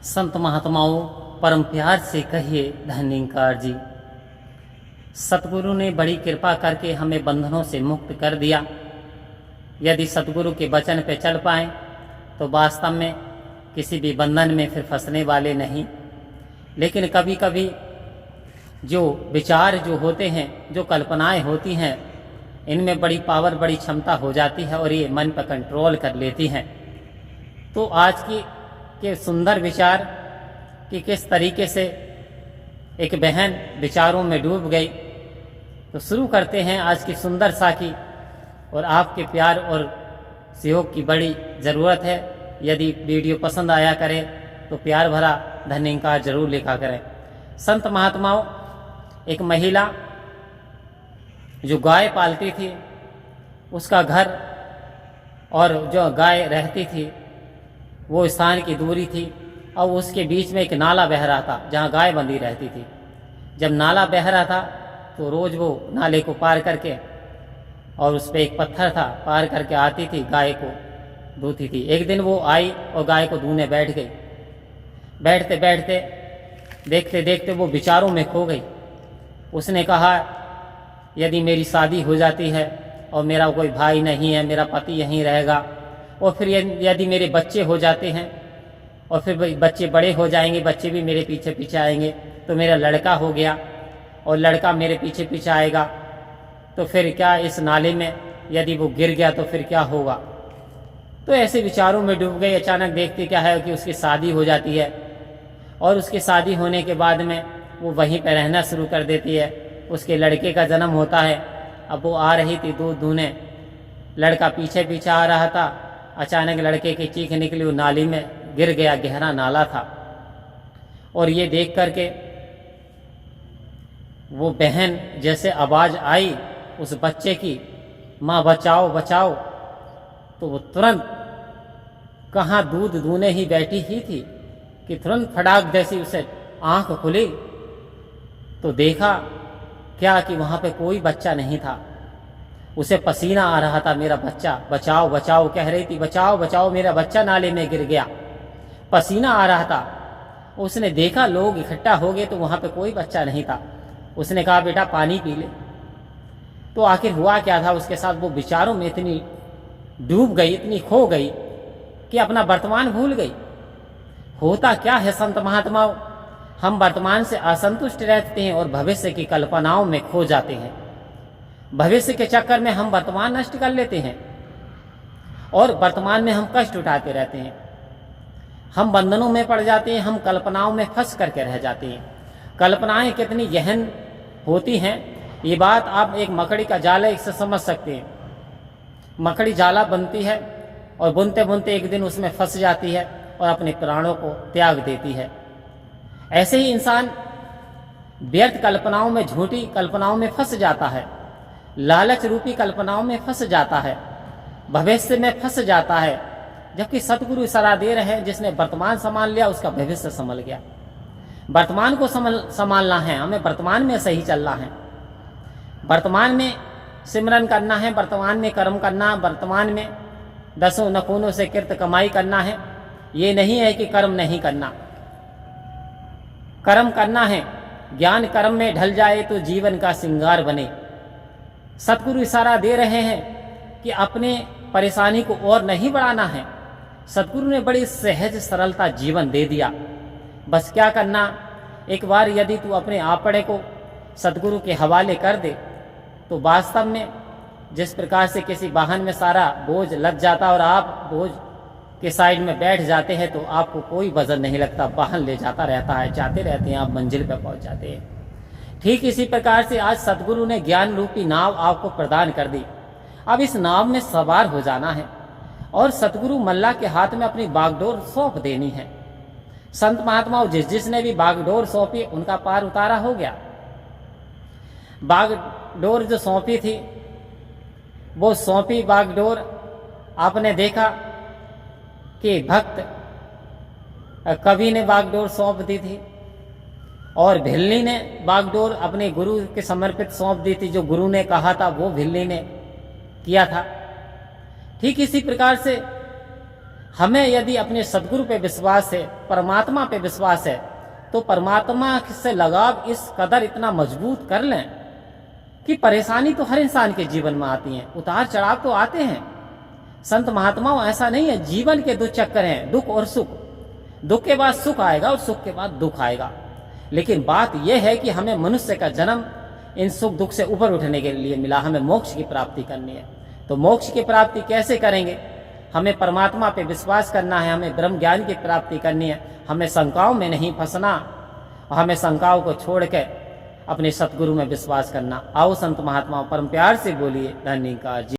संत महात्माओं, परम प्यार से कहिए धन्यकार जी। सतगुरु ने बड़ी कृपा करके हमें बंधनों से मुक्त कर दिया। यदि सतगुरु के वचन पे चल पाएँ तो वास्तव में किसी भी बंधन में फिर फंसने वाले नहीं। लेकिन कभी कभी जो विचार जो होते हैं, जो कल्पनाएं होती हैं, इनमें बड़ी पावर, बड़ी क्षमता हो जाती है और ये मन पर कंट्रोल कर लेती हैं। तो आज के सुंदर विचार कि किस तरीके से एक बहन विचारों में डूब गई, तो शुरू करते हैं आज की सुंदर साखी। और आपके प्यार और सहयोग की बड़ी ज़रूरत है। यदि वीडियो पसंद आया करे तो प्यार भरा धन्यकार जरूर लिखा करें। संत महात्माओं, एक महिला जो गाय पालती थी, उसका घर और जो गाय रहती थी वो स्थान की दूरी थी और उसके बीच में एक नाला बह रहा था जहाँ गाय बंधी रहती थी। जब नाला बह रहा था तो रोज़ वो नाले को पार करके, और उस पर एक पत्थर था, पार करके आती थी, गाय को दूती थी। एक दिन वो आई और गाय को दूने बैठ गई। बैठते बैठते, देखते देखते वो विचारों में खो गई। उसने कहा, यदि मेरी शादी हो जाती है और मेरा कोई भाई नहीं है, मेरा पति यहीं रहेगा, और फिर यदि मेरे बच्चे हो जाते हैं और फिर बच्चे बड़े हो जाएंगे, बच्चे भी मेरे पीछे पीछे आएंगे, तो मेरा लड़का हो गया और लड़का मेरे पीछे पीछे आएगा, तो फिर क्या इस नाले में यदि वो गिर गया तो फिर क्या होगा। तो ऐसे विचारों में डूब गई। अचानक देखते क्या है कि उसकी शादी हो जाती है और उसकी शादी होने के बाद में वो वहीं पर रहना शुरू कर देती है। उसके लड़के का जन्म होता है। अब वो आ रही थी दूध दूने, लड़का पीछे पीछे आ रहा था। अचानक लड़के की चीख निकली, वो नाली में गिर गया, गहरा नाला था। और ये देख करके वो बहन जैसे आवाज़ आई उस बच्चे की, माँ बचाओ बचाओ, तो वो तुरंत, कहाँ दूध दूने ही बैठी ही थी कि तुरंत फटाक जैसी उसे आंख खुली तो देखा क्या कि वहाँ पे कोई बच्चा नहीं था। उसे पसीना आ रहा था, मेरा बच्चा, बचाओ बचाओ कह रही थी, बचाओ बचाओ मेरा बच्चा नाले में गिर गया, पसीना आ रहा था। उसने देखा लोग इकट्ठा हो गए तो वहाँ पे कोई बच्चा नहीं था। उसने कहा, बेटा पानी पी ले। तो आखिर हुआ क्या था उसके साथ? वो विचारों में इतनी डूब गई, इतनी खो गई कि अपना वर्तमान भूल गई। होता क्या है संत महात्माओं, हम वर्तमान से असंतुष्ट रहते हैं और भविष्य की कल्पनाओं में खो जाते हैं। भविष्य के चक्कर में हम वर्तमान नष्ट कर लेते हैं और वर्तमान में हम कष्ट उठाते रहते हैं। हम बंधनों में पड़ जाते हैं, हम कल्पनाओं में फंस करके रह जाते हैं। कल्पनाएं कितनी गहन होती हैं, ये बात आप एक मकड़ी का जाला इससे समझ सकते हैं। मकड़ी जाला बनती है और बुनते बुनते एक दिन उसमें फंस जाती है और अपने प्राणों को त्याग देती है। ऐसे ही इंसान व्यर्थ कल्पनाओं में, झूठी कल्पनाओं में फंस जाता है, लालच रूपी कल्पनाओं में फंस जाता है, भविष्य में फंस जाता है। जबकि सतगुरु सलाह दे रहे हैं, जिसने वर्तमान संभाल लिया उसका भविष्य संभल गया। वर्तमान को संभालना है, हमें वर्तमान में सही चलना है, वर्तमान में सिमरन करना है, वर्तमान में कर्म करना, वर्तमान में दसों नखूनों से कृत कमाई करना है। ये नहीं है कि कर्म नहीं करना, कर्म करना है। ज्ञान कर्म में ढल जाए तो जीवन का श्रृंगार बने। सतगुरु इशारा दे रहे हैं कि अपने परेशानी को और नहीं बढ़ाना है। सतगुरु ने बड़ी सहज सरलता जीवन दे दिया। बस क्या करना, एक बार यदि तू अपने आपड़े को सतगुरु के हवाले कर दे तो वास्तव में जिस प्रकार से किसी वाहन में सारा बोझ लग जाता और आप बोझ के साइड में बैठ जाते हैं तो आपको कोई वजन नहीं लगता, वाहन ले जाता रहता है, जाते रहते हैं, आप मंजिल पर पहुंच जाते हैं। ठीक इसी प्रकार से आज सतगुरु ने ज्ञान रूपी नाव आपको प्रदान कर दी। अब इस नाव में सवार हो जाना है और सतगुरु मल्ला के हाथ में अपनी बागडोर सौंप देनी है। संत महात्माओं, जिसने भी बागडोर सौंपी उनका पार उतारा हो गया। बागडोर जो सौंपी थी, वो सौंपी बागडोर आपने देखा कि भक्त कवि ने बागडोर सौंप दी थी और भिल्ली ने बागडोर अपने गुरु के समर्पित सौंप दी थी। जो गुरु ने कहा था वो भिल्ली ने किया था। ठीक इसी प्रकार से हमें यदि अपने सदगुरु पे विश्वास है, परमात्मा पे विश्वास है, तो परमात्मा से लगाव इस कदर इतना मजबूत कर लें कि परेशानी तो हर इंसान के जीवन में आती है, उतार चढ़ाव तो आते हैं। संत महात्माओं ऐसा नहीं है, जीवन के दो चक्कर हैं, दुख और सुख। दुख के बाद सुख आएगा और सुख के बाद दुख आएगा। लेकिन बात यह है कि हमें मनुष्य का जन्म इन सुख दुख से ऊपर उठने के लिए मिला, हमें मोक्ष की प्राप्ति करनी है। तो मोक्ष की प्राप्ति कैसे करेंगे? हमें परमात्मा पे विश्वास करना है, हमें ब्रह्म ज्ञान की प्राप्ति करनी है, हमें शंकाओं में नहीं फंसना और हमें शंकाओं को छोड़ के अपने सतगुरु में विश्वास करना। आओ संत महात्माओं परम प्यार से बोलिए धन्यकार जी।